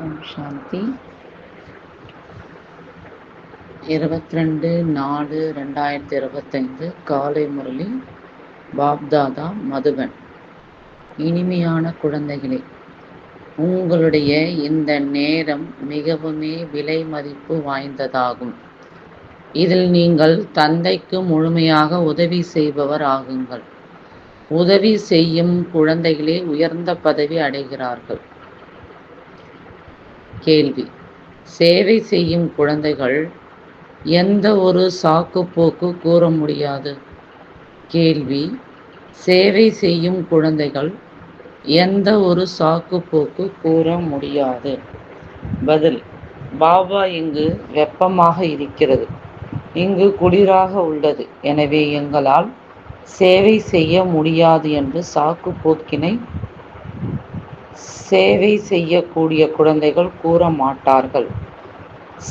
ஓம் சாந்தி. 22/4/2025 காலை முரளி. பாப்தாதா, மதுபன். இனிமையான குழந்தைகளே, உங்களுடைய இந்த நேரம் மிகவுமே விலை மதிப்பு வாய்ந்ததாகும். இதில் நீங்கள் தந்தைக்கு முழுமையாக உதவி செய்பவர் ஆகுங்கள். உதவி செய்யும் குழந்தைகளே உயர்ந்த பதவி அடைகிறார்கள். கேள்வி: சேவை செய்யும் குழந்தைகள் எந்த ஒரு சாக்குப்போக்கு கூற முடியாது. கேள்வி: சேவை செய்யும் குழந்தைகள் எந்த ஒரு சாக்குப்போக்கு கூற முடியாது. பதில்: பாபா, இங்கு வெப்பமாக இருக்கிறது, இங்கு குளிராக உள்ளது, எனவே எங்களால் சேவை செய்ய முடியாது என்று சாக்குப்போக்கினை சேவை செய்யக்கூடிய குழந்தைகள் கூற மாட்டார்கள்.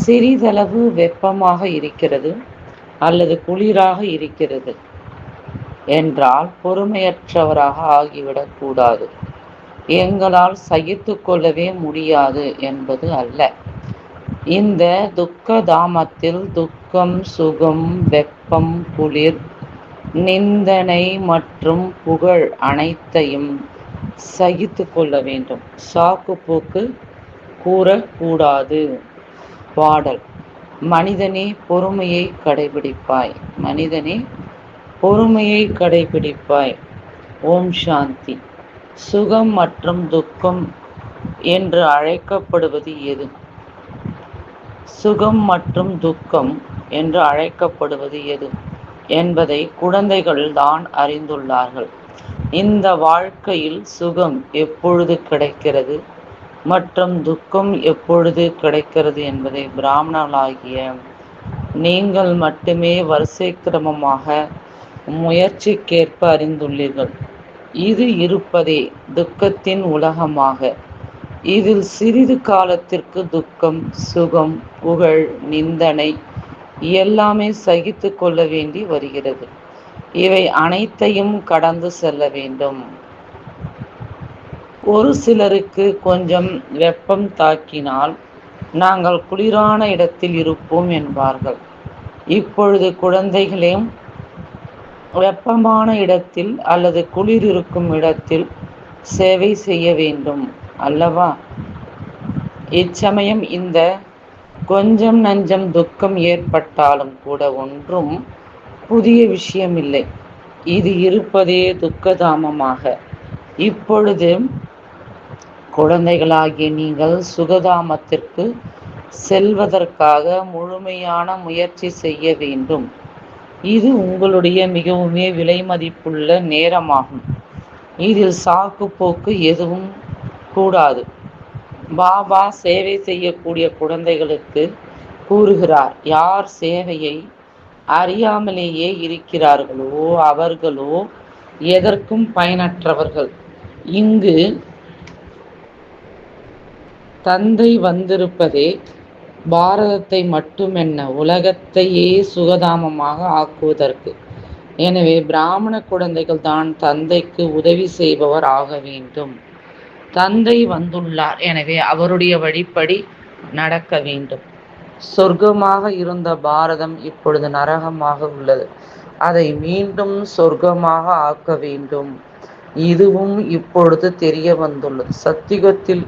சிறிதளவு வெப்பமாக இருக்கிறது அல்லது குளிராக இருக்கிறது என்றால் பொறுமையற்றவராக ஆகிவிடக் கூடாது. எங்களால் சகித்து கொள்ளவே முடியாது என்பது அல்ல. இந்த துக்க தாமத்தில் துக்கம், சுகம், வெப்பம், குளிர், நிந்தனை மற்றும் புகழ் அனைத்தையும் சகித்து கொள்ள வேண்டும். சாக்குப்போக்கு கூறக்கூடாது. பாடல்: மனிதனே பொறுமையை கடைபிடிப்பாய், மனிதனே பொறுமையை கடைபிடிப்பாய். ஓம் சாந்தி. சுகம் மற்றும் துக்கம் என்று அழைக்கப்படுவது எது? சுகம் மற்றும் துக்கம் என்று அழைக்கப்படுவது எது என்பதை குழந்தைகள் தான் அறிந்துள்ளார்கள். இந்த வாழ்க்கையில் சுகம் எப்பொழுது கிடைக்கிறது மற்றும் துக்கம் எப்பொழுது கிடைக்கிறது என்பதை பிராமணர்களாகிய நீங்கள் மட்டுமே வரிசை கிரமமாக முயற்சிக்கேற்ப அறிந்துள்ளீர்கள். இது இருப்பதே துக்கத்தின் உலகமாக. இதில் சிறிது காலத்திற்கு துக்கம், சுகம், புகழ், நிந்தனை எல்லாமே சகித்து கொள்ள வேண்டி வருகிறது. இவை அனைத்தையும் கடந்து செல்ல வேண்டும். ஒரு சிலருக்கு கொஞ்சம் வெப்பம் தாக்கினால் நாங்கள் குளிரான இடத்தில் இருப்போம் என்பார்கள். இப்பொழுது குழந்தைகளே வெப்பமான இடத்தில் அல்லது குளிர் இருக்கும் இடத்தில் சேவை செய்ய வேண்டும் அல்லவா? இச்சமயம் இந்த கொஞ்சம் நஞ்சம் துக்கம் ஏற்பட்டாலும் கூட ஒன்றும் புதிய விஷயமில்லை. இது இருப்பதே துக்கதாமமாக. இப்பொழுது குழந்தைகளாகிய நீங்கள் சுகதாமத்திற்கு செல்வதற்காக முழுமையான முயற்சி செய்ய வேண்டும். இது உங்களுடைய மிகவுமே விலை மதிப்புள்ள நேரமாகும். இதில் சாக்குப்போக்கு எதுவும் கூடாது. பாபா சேவை செய்யக்கூடிய குழந்தைகளுக்கு கூறுகிறார், யார் சேவையை அறியாமலேயே இருக்கிறார்களோ அவர்களோ எதற்கும் பயனற்றவர்கள். இங்கு தந்தை வந்திருப்பதே பாரதத்தை மட்டுமென்ன உலகத்தையே சுகதாமமாக ஆக்குவதற்கு. எனவே பிராமண குழந்தைகள் தான் தந்தைக்கு உதவி செய்பவர் ஆக வேண்டும். தந்தை வந்துள்ளார், எனவே அவருடைய வழிப்படி நடக்க வேண்டும். சொர்க்கமாக இருந்த பாரதம் இப்பொழுது நரகமாக உள்ளது. அதை மீண்டும் சொர்க்கமாக ஆக்க வேண்டும். இதுவும் இப்பொழுது தெரிய வந்துள்ளது. சத்தியுகத்தில்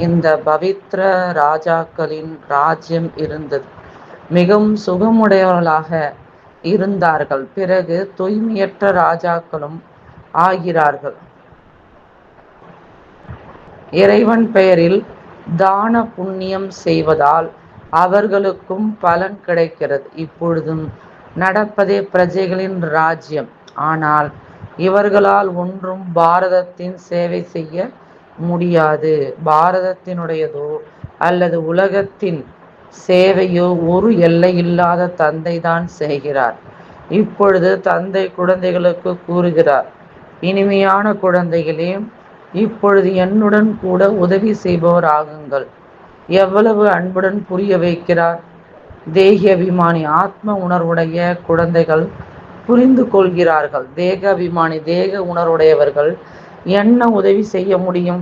இந்த பவித்ர ராஜாக்களின் ராஜ்யம் இருந்தது. மிகவும் சுகமுடையவர்களாக இருந்தார்கள். பிறகு தூய்மையற்ற ராஜாக்களும் ஆகிறார்கள். இறைவன் பெயரில் தான புண்ணியம் செய்வதால் அவர்களுக்கும் பலன் கிடைக்கிறது. இப்பொழுதும் நடப்பதே பிரஜைகளின் ராஜ்யம். ஆனால் இவர்களால் ஒன்றும் பாரதத்தின் சேவை செய்ய முடியாது. பாரதத்தினுடையதோ அல்லது உலகத்தின் சேவையோ ஒரு எல்லையில்லாத தந்தை தான் செய்கிறார். இப்பொழுது தந்தை குழந்தைகளுக்கு கூறுகிறார், இனிமையான குழந்தைகளே, இப்பொழுது என்னுடன் கூட உதவி செய்பவர் ஆகுங்கள். எவ்வளவு அன்புடன் புரிய வைக்கிறார். தேக அபிமானி ஆத்ம உணர்வுடைய குழந்தைகள் புரிந்து கொள்கிறார்கள். தேக அபிமானி தேக உணர்வுடையவர்கள் என்ன உதவி செய்ய முடியும்?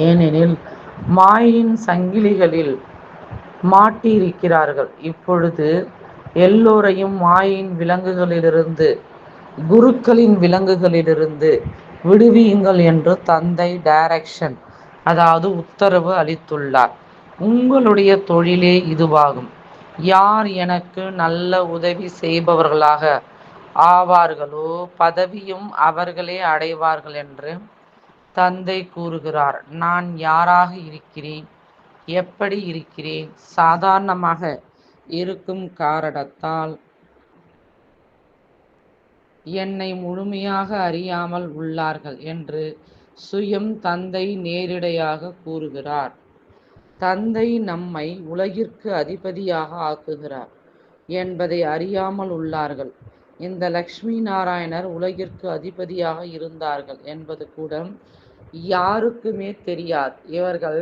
ஏனெனில் மாயையின் சங்கிலிகளில் மாட்டியிருக்கிறார்கள். இப்பொழுது எல்லோரையும் மாயையின் விலங்குகளிலிருந்து, குருக்களின் விலங்குகளிலிருந்து விடுவியுங்கள் என்று தந்தை டைரக்ஷன், அதாவது உத்தரவு அளித்துள்ளார். உங்களுடைய தொழிலே இதுவாகும். யார் எனக்கு நல்ல உதவி செய்பவர்களாக ஆவார்களோ பதவியும் அவர்களே அடைவார்கள் என்று தந்தை கூறுகிறார். நான் யாராக இருக்கிறேன், எப்படி இருக்கிறேன், சாதாரணமாக இருக்கும் காரணத்தால் என்னை முழுமையாக அறியாமல் உள்ளார்கள் என்று சுயம் தந்தை நேரிடையாக கூறுகிறார். தந்தை நம்மை உலகிற்கு அதிபதியாக ஆக்குகிறார் என்பதை அறியாமல் உள்ளார்கள். இந்த லக்ஷ்மி நாராயணர் உலகிற்கு அதிபதியாக இருந்தார்கள் என்பது கூட யாருக்குமே தெரியாது. இவர்கள்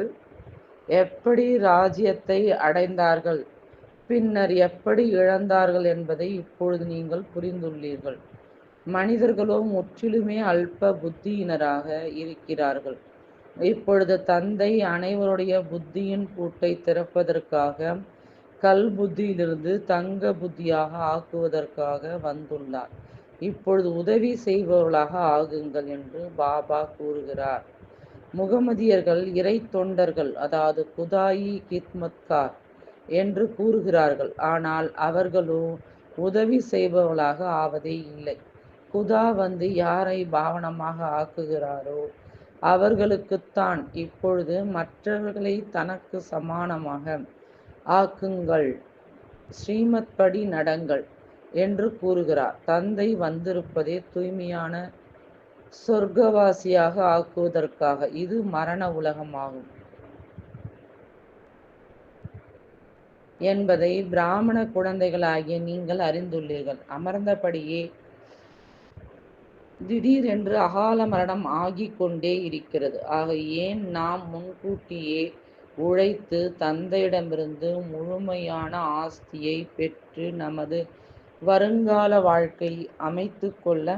எப்படி ராஜ்யத்தை அடைந்தார்கள், பின்னர் எப்படி இழந்தார்கள் என்பதை இப்பொழுது நீங்கள் புரிந்துள்ளீர்கள். மனிதர்களோ முற்றிலுமே அல்ப புத்தியினராக இருக்கிறார்கள். இப்பொழுது தந்தை அனைவருடைய புத்தியின் பூட்டை திறப்பதற்காக கல் புத்தியிலிருந்து தங்க புத்தியாக ஆக்குவதற்காக வந்துள்ளார். இப்பொழுது உதவி செய்பவர்களாக ஆகுங்கள் என்று பாபா கூறுகிறார். முகமதியர்கள் இறை தொண்டர்கள், அதாவது குதாயி கித்மத்கார் என்று கூறுகிறார்கள். ஆனால் அவர்களோ உதவி செய்பவர்களாக ஆவதே இல்லை. குதா வந்து யாரை பாவனமாக ஆக்குகிறாரோ அவர்களுக்குத்தான் இப்பொழுது மற்றவர்களை தனக்கு சமானமாக ஆக்குங்கள், ஸ்ரீமத் படி நடங்கள் என்று கூறுகிறார். தந்தை வந்திருப்பதே தூய்மையான சொர்க்கவாசியாக ஆக்குவதற்காக. இது மரண உலகமாகும் என்பதை பிராமண குழந்தைகளாகிய நீங்கள் அறிந்துள்ளீர்கள். அமர்ந்தபடியே திடீரென்று அகால மரணம் ஆகிக் கொண்டே இருக்கிறது. ஆக ஏன் நாம் முன்கூட்டியே உழைத்து தந்தையிடமிருந்து முழுமையான ஆஸ்தியை பெற்று நமது வருங்கால வாழ்க்கை அமைத்து கொள்ள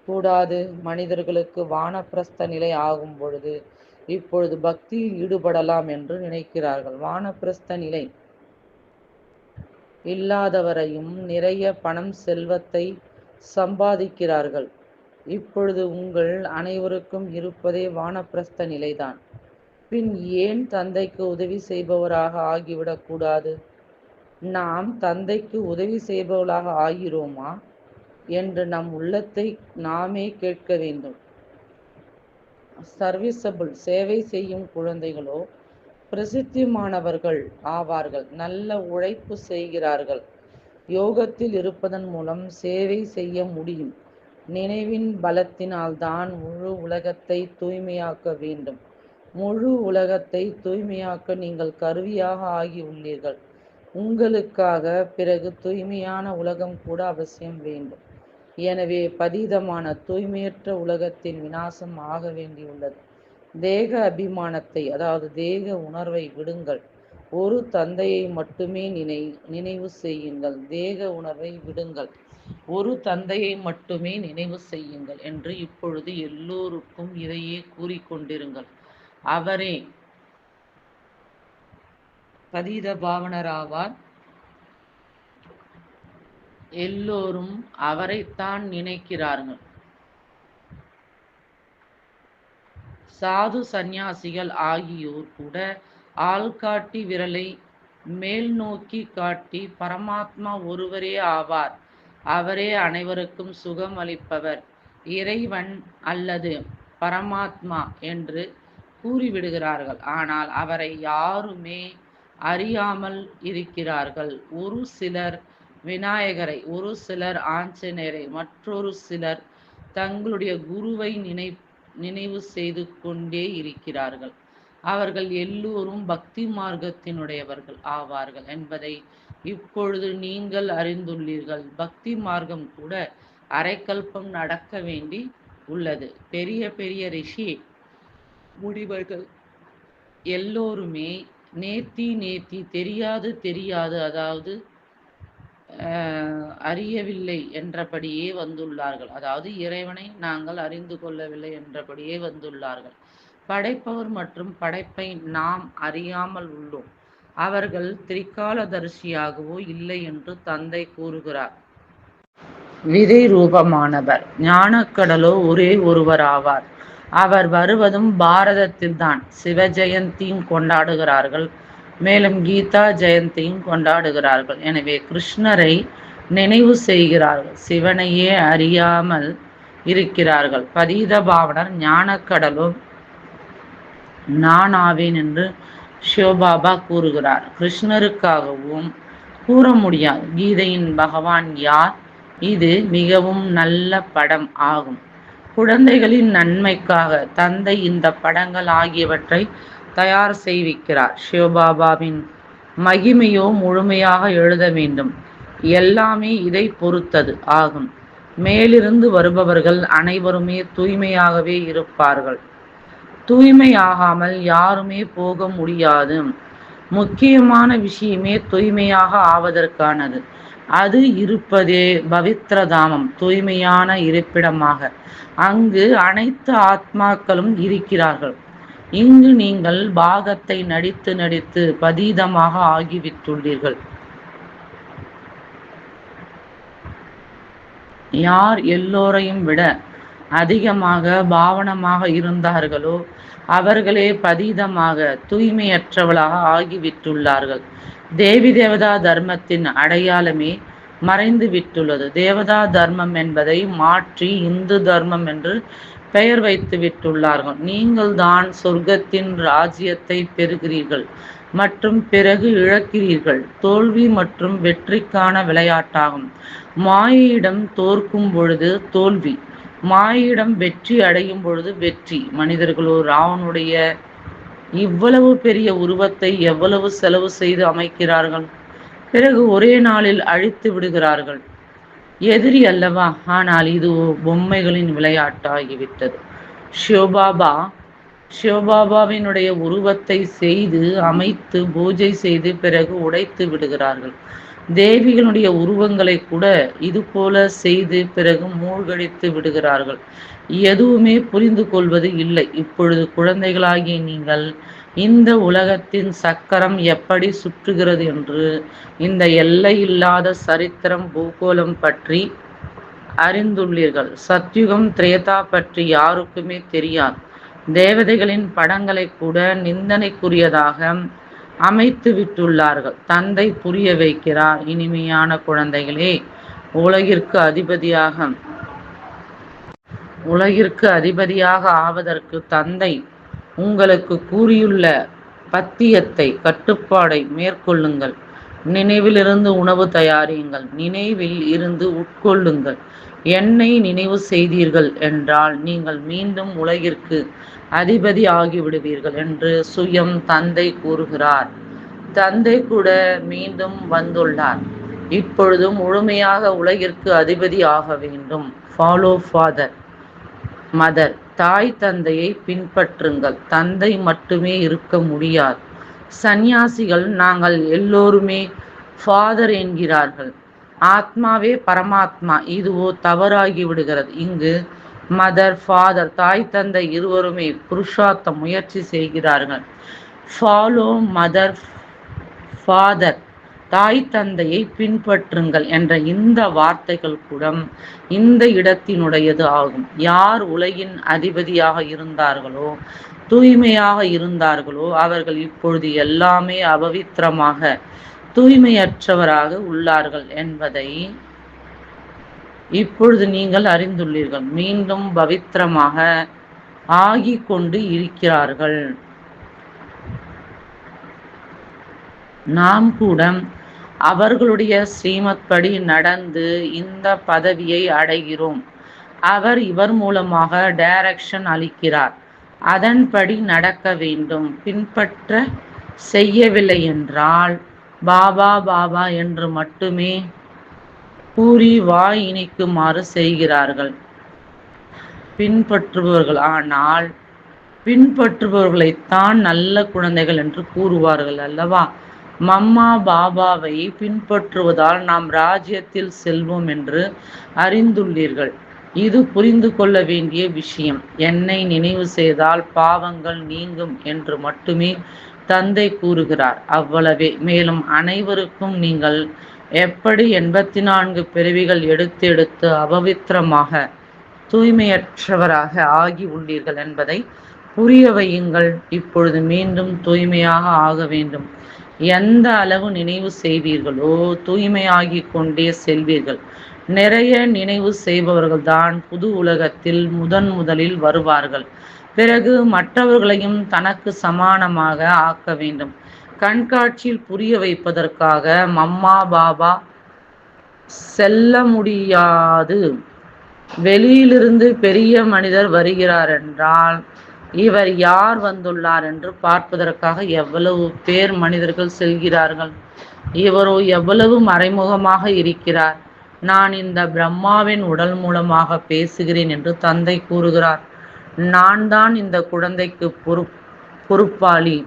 கூடாது? மனிதர்களுக்கு வானப்பிரஸ்த நிலை ஆகும் பொழுது இப்பொழுது பக்தியில் ஈடுபடலாம் என்று நினைக்கிறார்கள். வானப்பிரஸ்த நிலை இல்லாதவரையும் நிறைய பணம் செல்வத்தை சம்பாதிக்கிறார்கள். இப்பொழுது உங்கள் அனைவருக்கும் இருப்பதே வானப்பிரஸ்த நிலைதான். பின் ஏன் தந்தைக்கு உதவி செய்பவராக ஆகிவிடக்கூடாது? நாம் தந்தைக்கு உதவி செய்பவர்களாக ஆகிறோமா என்று நம் உள்ளத்தை நாமே கேட்க வேண்டும். சர்வீசபிள், சேவை செய்யும் குழந்தைகளோ பிரசித்திமானவர்கள் ஆவார்கள். நல்ல உழைப்பு செய்கிறார்கள். யோகத்தில் இருப்பதன் மூலம் சேவை செய்ய முடியும். நினைவின் பலத்தினால்தான் முழு உலகத்தை தூய்மையாக்க வேண்டும். முழு உலகத்தை தூய்மையாக்க நீங்கள் கருவியாக ஆகி உள்ளீர்கள். உங்களுக்காக பிறகு தூய்மையான உலகம் கூட அவசியம் வேண்டும். எனவே பதீதமான தூய்மையற்ற உலகத்தின் விநாசம் ஆக வேண்டியுள்ளது. தேக அபிமானத்தை, அதாவது தேக உணர்வை விடுங்கள். ஒரு தந்தையை மட்டுமே நினைவு செய்யுங்கள். தேக உணர்வை விடுங்கள். ஒரு தந்தையை மட்டுமே நினைவு செய்யுங்கள் என்று இப்பொழுது எல்லோருக்கும் இதையே கூறிக்கொண்டிருங்கள். அவரே பதீத பாவனராவார். எல்லோரும் அவரைத்தான் நினைக்கிறார்கள். சாது சந்நியாசிகள் ஆகியோர் கூட ஆள்காட்டி விரலை மேல் நோக்கி காட்டி பரமாத்மா ஒருவரே ஆவார், அவரே அனைவருக்கும் சுகம் அளிப்பவர், இறைவன் அல்லது பரமாத்மா என்று கூறிவிடுகிறார்கள். ஆனால் அவரை யாருமே அறியாமல் இருக்கிறார்கள். ஒரு சிலர் விநாயகரை, ஒரு சிலர் ஆஞ்சநேயரை, மற்றொரு சிலர் தங்களுடைய குருவை நினைவு செய்து கொண்டே இருக்கிறார்கள். அவர்கள் எல்லோரும் பக்தி மார்க்கத்தினுடையவர்கள் ஆவார்கள் என்பதை இப்பொழுது நீங்கள் அறிந்துள்ளீர்கள். பக்தி மார்க்கம் கூட அரைக்கல்பம் நடக்க வேண்டி உள்ளது. பெரிய பெரிய ரிஷி முடிவர்கள் எல்லோருமே நேத்தி தெரியாது, அதாவது அறியவில்லை என்றபடியே வந்துள்ளார்கள். அதாவது இறைவனை நாங்கள் அறிந்து கொள்ளவில்லை என்றபடியே வந்துள்ளார்கள். படைப்பவர் மற்றும் படைப்பை நாம் அறியாமல் உள்ளோம். அவர்கள் திரிகாலதரிசியாகவோ இல்லை என்று தந்தை கூறுகிறார். விதை ரூபமானவர் ஞானக்கடலோ ஒரே ஒருவராவார். அவர் வருவதும் பாரதத்தில்தான். சிவ ஜெயந்தியும் கொண்டாடுகிறார்கள், மேலும் கீதா ஜெயந்தியும் கொண்டாடுகிறார்கள். எனவே கிருஷ்ணரை நினைவு செய்கிறார்கள், சிவனையே அறியாமல் இருக்கிறார்கள். பதீத பாவனர் ஞானக்கடலும் நான் ஆவேன் என்று சிவபாபா கூறுகிறார். கிருஷ்ணருக்காகவும் கூற முடியாது. கீதையின் பகவான் யார்? இது மிகவும் நல்ல படம் ஆகும். குழந்தைகளின் நன்மைக்காக தந்தை இந்த படங்கள் ஆகியவற்றை தயார் செய்விக்கிறார். சிவபாபாவின் மகிமையோ முழுமையாக எழுத வேண்டும். எல்லாமே இதை பொறுத்தது ஆகும். மேலிருந்து வருபவர்கள் அனைவருமே தூய்மையாகவே இருப்பார்கள். தூய்மையாகாமல் யாருமே போக முடியாது. முக்கியமான விஷயமே தூய்மையாக ஆவதற்கானது. அது இருப்பதே பவித்ரதாமம், தூய்மையான இருப்பிடமாக. அங்கு அனைத்து ஆத்மாக்களும் இருக்கிறார்கள். இங்கு நீங்கள் பாகத்தை நடித்து நடித்து பதீதமாக ஆகிவிட்டுள்ளீர்கள். யார் எல்லோரையும் விட அதிகமாக பாவனமாக இருந்தார்களோ அவர்களே பதீதமாக தூய்மையற்றவளாக ஆகிவிட்டுள்ளார்கள். தேவி தேவதா தர்மத்தின் அடையாளமே மறைந்து விட்டுள்ளது. தேவதா தர்மம் என்பதை மாற்றி இந்து தர்மம் என்று பெயர் வைத்து விட்டுள்ளார்கள். நீங்கள் தான் சொர்க்கத்தின் ராஜ்யத்தை பெறுகிறீர்கள் மற்றும் பிறகு இழக்கிறீர்கள். தோல்வி மற்றும் வெற்றிக்கான விளையாட்டாகும். மாயையிடம் தோற்கும் பொழுது தோல்வி, மாயையிடம் வெற்றி அடையும் பொழுது வெற்றி. மனிதர்களோ ராவனுடைய இவ்வளவு பெரிய உருவத்தை எவ்வளவு செலவு செய்து அமைக்கிறார்கள், பிறகு ஒரே நாளில் அழித்து விடுகிறார்கள். எதிரி அல்லவா? ஆனால் இது பொம்மைகளின் விளையாட்டாகிவிட்டது. சிவபாபாவினுடைய உருவத்தை செய்து அமைத்து பூஜை செய்து பிறகு உடைத்து விடுகிறார்கள். தேவிகளுடைய உருவங்களை கூட இது போல செய்து பிறகு மூழ்கடித்து விடுகிறார்கள். எதுவுமே புரிந்து கொள்வது இல்லை. இப்பொழுது குழந்தைகளாகிய நீங்கள் இந்த உலகத்தின் சக்கரம் எப்படி சுற்றுகிறது என்று, இந்த எல்லையில்லாத சரித்திரம் பூகோளம் பற்றி அறிந்துள்ளீர்கள். சத்யுகம் திரேதா பற்றி யாருக்குமே தெரியாது. தேவதைகளின் படங்களை கூட நிந்தனைக்குரியதாக அமைத்து விட்டுள்ளார்கள். தந்தை புரிய வைக்கிறார், இனிமையான குழந்தைகளே, உலகிற்கு அதிபதியாக ஆவதற்கு தந்தை உங்களுக்கு கூறியுள்ள பத்தியத்தை, கட்டுப்பாடை மேற்கொள்ளுங்கள். நினைவிலிருந்து உணவு தயாரியுங்கள், நினைவில் இருந்து உட்கொள்ளுங்கள். என்னை நினைவு செய்தீர்கள் என்றால் நீங்கள் மீண்டும் உலகிற்கு அதிபதி ஆகிவிடுவீர்கள் என்று சுயம் தந்தை கூறுகிறார். தந்தை கூட மீண்டும் வந்துள்ளார். இப்பொழுது முழுமையாக உலகிற்கு அதிபதி ஆக வேண்டும். Follow father mother. தாய் தந்தையை பின்பற்றுங்கள். தந்தை மட்டுமே இருக்க முடியாது. சந்நியாசிகள் நாங்கள் எல்லோருமே ஃபாதர் என்கிறார்கள். ஆத்மாவே பரமாத்மா. இதுவோ தவறாகி விடுகிறது. இங்கு மதர் ஃபாதர், தாய் தந்தை இருவருமே புருஷார்த்த முயற்சி செய்கிறார்கள். ஃபாலோ மதர் ஃபாதர், தாய் தந்தையை பின்பற்றுங்கள் என்ற இந்த வார்த்தைகள் கூட இந்த இடத்தினுடையது ஆகும். யார் உலகின் அதிபதியாக இருந்தார்களோ, தூய்மையாக இருந்தார்களோ, அவர்கள் இப்பொழுது எல்லாமே அபவித்திரமாக தூய்மையற்றவராக உள்ளார்கள் என்பதை இப்பொழுது நீங்கள் அறிந்துள்ளீர்கள். மீண்டும் பவித்திரமாக ஆகி கொண்டு இருக்கிறார்கள். நாம் கூட அவர்களுடைய ஸ்ரீமத் படி நடந்து இந்த பதவியை அடைகிறோம். அவர் இவர் மூலமாக டைரக்ஷன் அளிக்கிறார். அதன்படி நடக்க வேண்டும். பின்பற்ற செய்யவில்லை என்றால் பாபா பாபா என்று மட்டுமே கூறி வாய் இனிக்குமாறு செய்கிறார்கள் பின்பற்றுபவர்கள். ஆனால் பின்பற்றுபவர்களைத்தான் நல்ல குழந்தைகள் என்று கூறுவார்கள் அல்லவா? மம்மா பாபாவை பின்பற்றுவதால் நாம் ராஜ்யத்தில் செல்வோம் என்று அறிந்துள்ளீர்கள். இது புரிந்து கொள்ள வேண்டிய விஷயம். என்னை நினைவு செய்தால் பாவங்கள் நீங்கும் என்று மட்டுமே தந்தை கூறுகிறார். அவ்வளவே. மேலும் அனைவருக்கும் நீங்கள் எப்படி 84 பிறவிகள் எடுத்து எடுத்து அபவித்திரமாக தூய்மையற்றவராக ஆகி உள்ளீர்கள் என்பதை புரிய வையுங்கள். இப்பொழுது மீண்டும் தூய்மையாக ஆக வேண்டும். எந்த அளவு நினைவு செய்வீர்களோ தூய்மையாகிக் கொண்டே செல்வீர்கள். நிறைய நினைவு செய்பவர்கள் தான் புது உலகத்தில் முதலில் வருவார்கள். பிறகு மற்றவர்களையும் தனக்கு சமானமாக ஆக்க வேண்டும். கண்காட்சியில் புரிய வைப்பதற்காக மம்மா பாபா செல்ல முடியாது. வெளியிலிருந்து பெரிய மனிதர் வருகிறார் என்றால் இவர் யார் வந்துள்ளார் என்று பார்ப்பதற்காக எவ்வளவு பேர் மனிதர்கள் செல்கிறார்கள். இவரோ எவ்வளவு மறைமுகமாக இருக்கிறார். நான் இந்த பிரம்மாவின் உடல் மூலமாக பேசுகிறேன் என்று தந்தை கூறுகிறார். நான் தான் இந்த குழந்தைக்கு பொறுப்பாளி.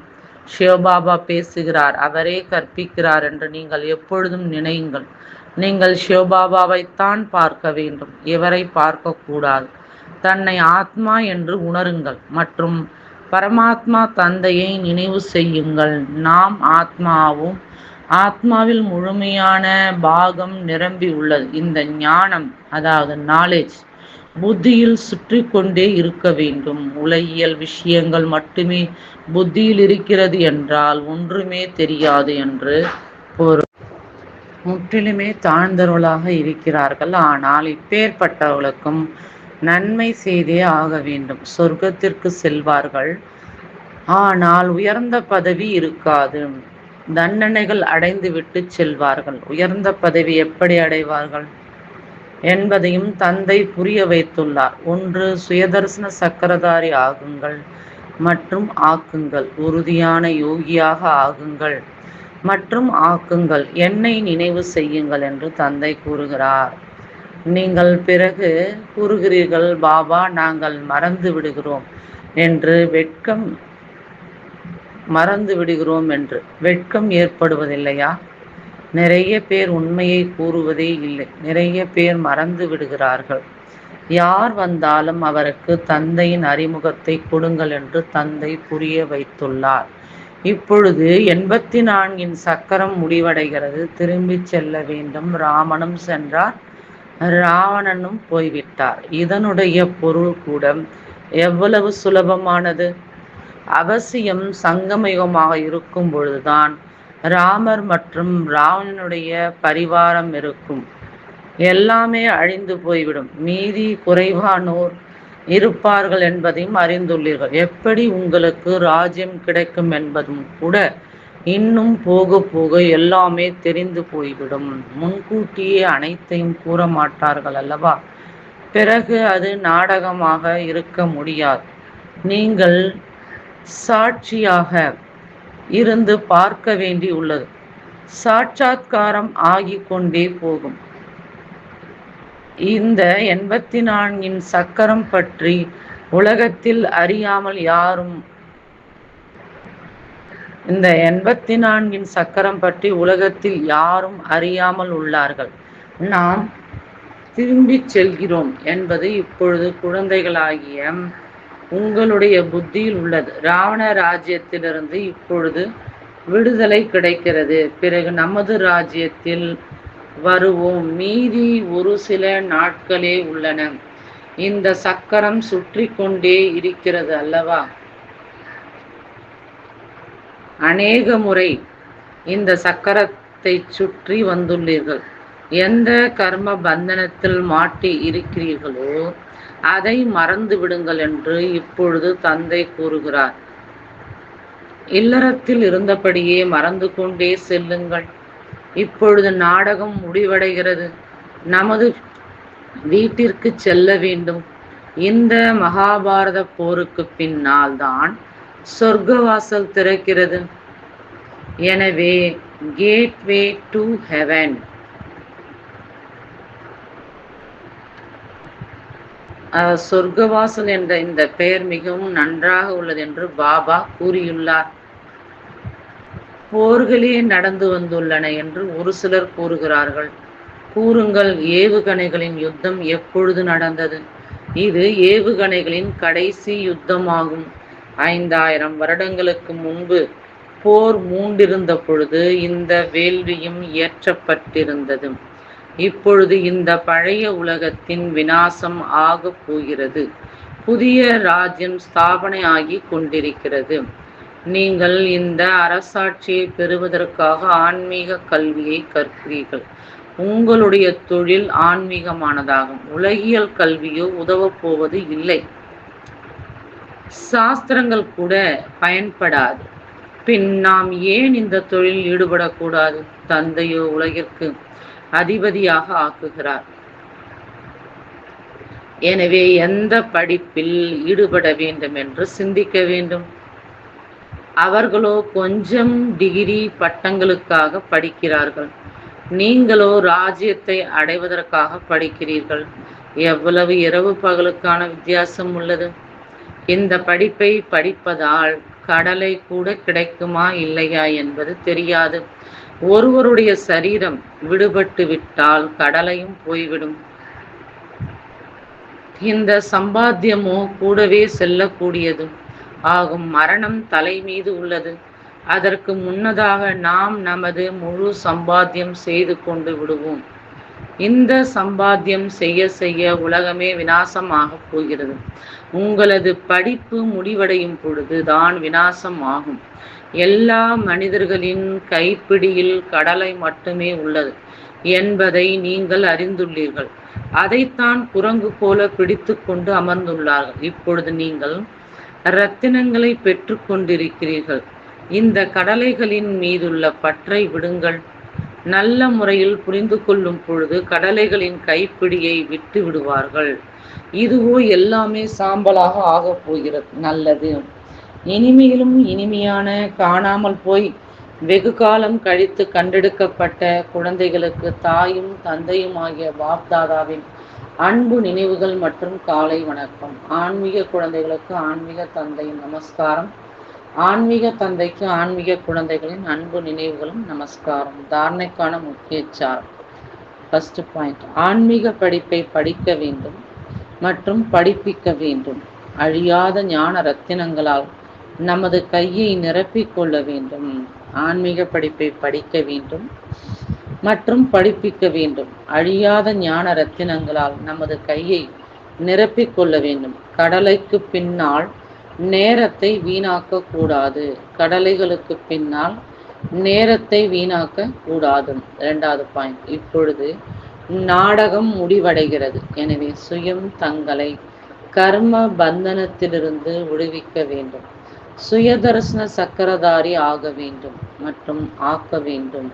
சிவபாபா பேசுகிறார், அவரே கற்பிக்கிறார் என்று நீங்கள் எப்பொழுதும் நினையுங்கள். நீங்கள் சிவபாபாவைத்தான் பார்க்க வேண்டும், இவரை பார்க்க கூடாது. தன்னை ஆத்மா என்று உணருங்கள் மற்றும் பரமாத்மா தந்தையை நினைவு செய்யுங்கள். நாம் ஆத்மாவும் ஆத்மாவில் முழுமையான பாகம் நிரம்பி உள்ளது. இந்த ஞானம், அதாவது நாலேஜ், புத்தியில் சுற்றி கொண்டே இருக்க வேண்டும். உலகியல் விஷயங்கள் மட்டுமே புத்தியில் இருக்கிறது என்றால் ஒன்றுமே தெரியாது என்று பொருள். முற்றிலுமே தாழ்ந்தவர்களாக இருக்கிறார்கள். ஆனால் இப்பேற்பட்டவர்களுக்கும் நன்மை செய்தே ஆக வேண்டும். சொர்க்கத்திற்கு செல்வார்கள், ஆனால் உயர்ந்த பதவி இருக்காது. தண்டனைகள் அடைந்து விட்டு செல்வார்கள். உயர்ந்த பதவி எப்படி அடைவார்கள் என்பதையும் தந்தை புரிய வைத்துள்ளார். ஒன்று, சுயதர்சன சக்கரதாரி ஆகுங்கள் மற்றும் ஆக்குங்கள். உறுதியான யோகியாக ஆகுங்கள் மற்றும் ஆக்குங்கள். என்னை நினைவு செய்யுங்கள் என்று தந்தை கூறுகிறார். நீங்கள் பிறகு கூறுகிறீர்கள், பாபா நாங்கள் மறந்து விடுகிறோம் என்று. வெட்கம் ஏற்படுவதில்லையா? நிறைய பேர் உண்மையை கூறுவதே இல்லை. நிறைய பேர் மறந்து விடுகிறார்கள். யார் வந்தாலும் அவருக்கு தந்தையின் அறிமுகத்தை கொடுங்கள் என்று தந்தை புரிய வைத்துள்ளார். இப்பொழுது 84 சக்கரம் முடிவடைகிறது. திரும்பி செல்ல வேண்டும். ராமனும் சென்றார், ராவணனும் போய்விட்டார். இதனுடைய பொருள் கூட எவ்வளவு சுலபமானது. அவசியம் சங்கமயுகமாக இருக்கும் பொழுதுதான் ராமர் மற்றும் ராவணனுடைய பரிவாரம் இருக்கும். எல்லாமே அழிந்து போய்விடும். மீதி குறைவானோர் இருப்பார்கள் என்பதையும் அறிந்துள்ளீர்கள். எப்படி உங்களுக்கு ராஜ்யம் கிடைக்கும் என்பதும் கூட இன்னும் போக போக எல்லாமே தெரிந்து போய்விடும். முன்கூட்டியே அனைத்தையும் கூற மாட்டார்கள் அல்லவா? பிறகு அது நாடகமாக இருக்க முடியாது. நீங்கள் சாட்சியாக இருந்து பார்க்க வேண்டி உள்ளது. சாட்சாத்காரம் ஆகிக் கொண்டே போகும். இந்த 84 சக்கரம் பற்றி உலகத்தில் அறியாமல் யாரும் இந்த 84 சக்கரம் பற்றி உலகத்தில் யாரும் அறியாமல் உள்ளார்கள். நாம் திரும்பிச் செல்கிறோம் என்பது இப்பொழுது குழந்தைகளாகிய உங்களுடைய புத்தியில் உள்ளது. ராவண ராஜ்யத்திலிருந்து இப்பொழுது விடுதலை கிடைக்கிறது. பிறகு நமது ராஜ்யத்தில் வருவோம். மீதி ஒரு சில நாட்களே உள்ளன. இந்த சக்கரம் சுற்றி கொண்டே இருக்கிறது அல்லவா? அநேக முறை இந்த சக்கரத்தை சுற்றி வந்துள்ளீர்கள். எந்த கர்ம பந்தனத்தில் மாட்டி இருக்கிறீர்களோ அதை மறந்து விடுங்கள் என்று இப்பொழுது தந்தை கூறுகிறார். இல்லறத்தில் இருந்தபடியே மறந்து கொண்டே செல்லுங்கள். இப்பொழுது நாடகம் முடிவடைகிறது. நமது வீட்டிற்கு செல்ல வேண்டும். இந்த மகாபாரத போருக்கு பின்னால் தான் சொர்க்கவாசல் திறக்கிறது. எனவே கேட்வே டு ஹெவன், சொர்க்கவாசல் என்ற இந்த பெயர் மிகவும் நன்றாக உள்ளது என்று பாபா கூறியுள்ளார். போர்களே நடந்து வந்துள்ளன என்று ஒரு சிலர் கூறுகிறார்கள். கூறுங்கள், ஏவுகணைகளின் யுத்தம் எப்பொழுது நடந்தது? இது ஏவுகணைகளின் கடைசி யுத்தமாகும். 5000 வருடங்களுக்கு முன்பு போர் மூண்டிருந்த பொழுது இந்த வேள்வியும் இயற்றப்பட்டிருந்தது. இப்பொழுது இந்த பழைய உலகத்தின் விநாசம் ஆகப் போகிறது. புதிய ராஜ்யம் ஸ்தாபனை ஆகிக் கொண்டிருக்கிறது. நீங்கள் இந்த அரசாட்சியை பெறுவதற்காக ஆன்மீக கல்வியை கற்கிறீர்கள். உங்களுடைய தொழில் ஆன்மீகமானதாகும். உலகியல் கல்வியோ உதவப் போவது இல்லை. சாஸ்திரங்கள் கூட பயன்படாது. பின் நாம் ஏன் இந்த தொழிலில் ஈடுபடக்கூடாது? தந்தையோ உலகிற்கு அதிபதியாக ஆக்குகிறார். எனவே எந்த படிப்பில் ஈடுபட வேண்டும் என்று சிந்திக்க வேண்டும். அவர்களோ கொஞ்சம் டிகிரி பட்டங்களுக்காக படிக்கிறார்கள். நீங்களோ ராஜ்யத்தை அடைவதற்காக படிக்கிறீர்கள். எவ்வளவு இரவு பகலுக்கான வித்தியாசம் உள்ளது! இந்த படிப்பை படிப்பதால் கடலை கூட கிடைக்குமா இல்லையா என்பது தெரியாது. ஒருவருடைய சரீரம் விடுபட்டு விட்டால் கடலையும் போய்விடும். இந்த சம்பாத்தியமோ கூடவே செல்லக்கூடியது ஆகும். மரணம் தலை மீது உள்ளது. அதற்கு முன்னதாக நாம் நமது முழு சம்பாத்தியம் செய்து கொண்டு விடுவோம். இந்த சம்பாத்தியம் செய்ய செய்ய உலகமே விநாசமாக போகிறது. உங்களது படிப்பு முடிவடையும் பொழுது தான் விநாசம் ஆகும். எல்லா மனிதர்களின் கைப்பிடியில் கடலை மட்டுமே உள்ளது என்பதை நீங்கள் அறிந்துள்ளீர்கள். அதைத்தான் குரங்கு போல பிடித்து கொண்டு அமர்ந்துள்ளார்கள். இப்பொழுது நீங்கள் இரத்தினங்களை பெற்று கொண்டிருக்கிறீர்கள். இந்த கடலைகளின் மீதுள்ள பற்றை விடுங்கள். நல்ல முறையில் புரிந்து கொள்ளும் பொழுது கடலைகளின் கைப்பிடியை விட்டு விடுவார்கள். இதுவோ எல்லாமே சாம்பலாக ஆகப் போகிறது. நல்லது. இனிமையிலும் இனிமையான காணாமல் போய் வெகு காலம் கழித்து கண்டெடுக்கப்பட்ட குழந்தைகளுக்கு தாயும் தந்தையும் ஆகிய பாப்தாதாவின் அன்பு நினைவுகள் மற்றும் காலை வணக்கம். ஆன்மீக குழந்தைகளுக்கு ஆன்மீக தந்தையின் நமஸ்காரம். ஆன்மீக தந்தைக்கு ஆன்மீக குழந்தைகளின் அன்பு நினைவுகளும் நமஸ்காரம். தாரணைக்கான முக்கிய சாரம். ஃபர்ஸ்ட் பாயிண்ட், ஆன்மீக படிப்பை படிக்க வேண்டும் மற்றும் படிப்பிக்க வேண்டும். அழியாத ஞான ரத்தினங்களால் நமது கையை நிரப்பிக் கொள்ள வேண்டும். ஆன்மீக படிப்பை படிக்க வேண்டும் மற்றும் படிப்பிக்க வேண்டும். அழியாத ஞான ரத்தினங்களால் நமது கையை நிரப்பிக் கொள்ள வேண்டும். கடலைக்கு பின்னால் நேரத்தை வீணாக்க கூடாது. கடலைகளுக்கு பின்னால் நேரத்தை வீணாக்க கூடாது. இரண்டாவது பாயிண்ட், இப்பொழுது நாடகம் முடிவடைகிறது. எனவே சுயம் தங்களை கர்ம பந்தனத்திலிருந்து விடுவிக்க வேண்டும். சுயதர்சன சக்கரதாரி ஆக வேண்டும் மற்றும் ஆக்க வேண்டும்.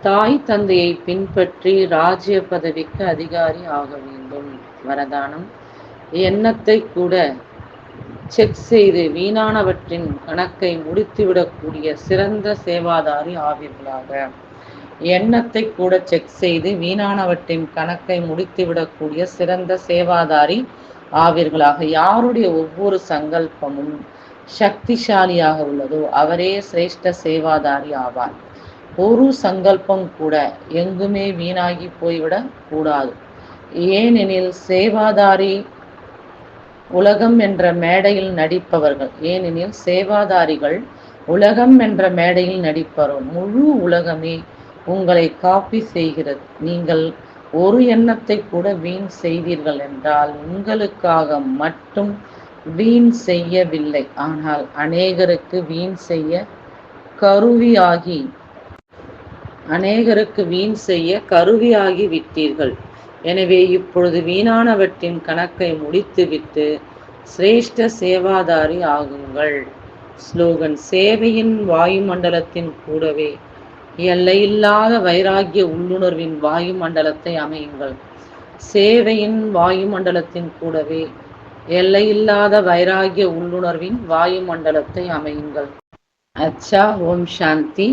தாய் தந்தையை பின்பற்றி ராஜ்ய பதவிக்கு அதிகாரி ஆக வேண்டும். வரதானம், எண்ணத்தை கூட செக் செய்து வீணானவற்றின் கணக்கை முடித்துவிடக்கூடிய சிறந்த சேவாதாரி ஆவீர்களாக. எண்ணத்தை கூட செக் செய்து வீணானவற்றின் கணக்கை முடித்துவிடக்கூடிய சிறந்த சேவாதாரி ஆவீர்களாக. யாருடைய ஒவ்வொரு சங்கல்பமும் சக்திசாலியாக உள்ளதோ அவரே சிரேஷ்ட சேவாதாரி ஆவார். ஒரு சங்கல்பம் கூட எங்குமே வீணாகி போய்விடக் கூடாது. ஏனெனில் சேவாதாரி உலகம் என்ற மேடையில் நடிப்பவர்கள். ஏனெனில் சேவாதாரிகள் உலகம் என்ற மேடையில் நடிப்பவர்கள். முழு உலகமே உங்களை காப்பி செய்கிறது. நீங்கள் ஒரு எண்ணத்தை கூட வீண் செய்தீர்கள் என்றால் உங்களுக்காக மட்டும் வீண் செய்யவில்லை, ஆனால் அநேகருக்கு வீண் செய்ய கருவியாகி விட்டீர்கள். எனவே இப்பொழுது வீணானவற்றின் கணக்கை முடித்துவிட்டு சிரேஷ்ட சேவாதாரி ஆகுங்கள். ஸ்லோகன், சேவையின் வாயுமண்டலத்தின் கூடவே எல்லையில்லாத வைராகிய உள்ளுணர்வின் வாயுமண்டலத்தை அமையுங்கள். சேவையின் வாயுமண்டலத்தின் கூடவே எல்லையில்லாத வைராகிய உள்ளுணர்வின் வாயுமண்டலத்தை அமையுங்கள். அச்சா, ஓம் சாந்தி.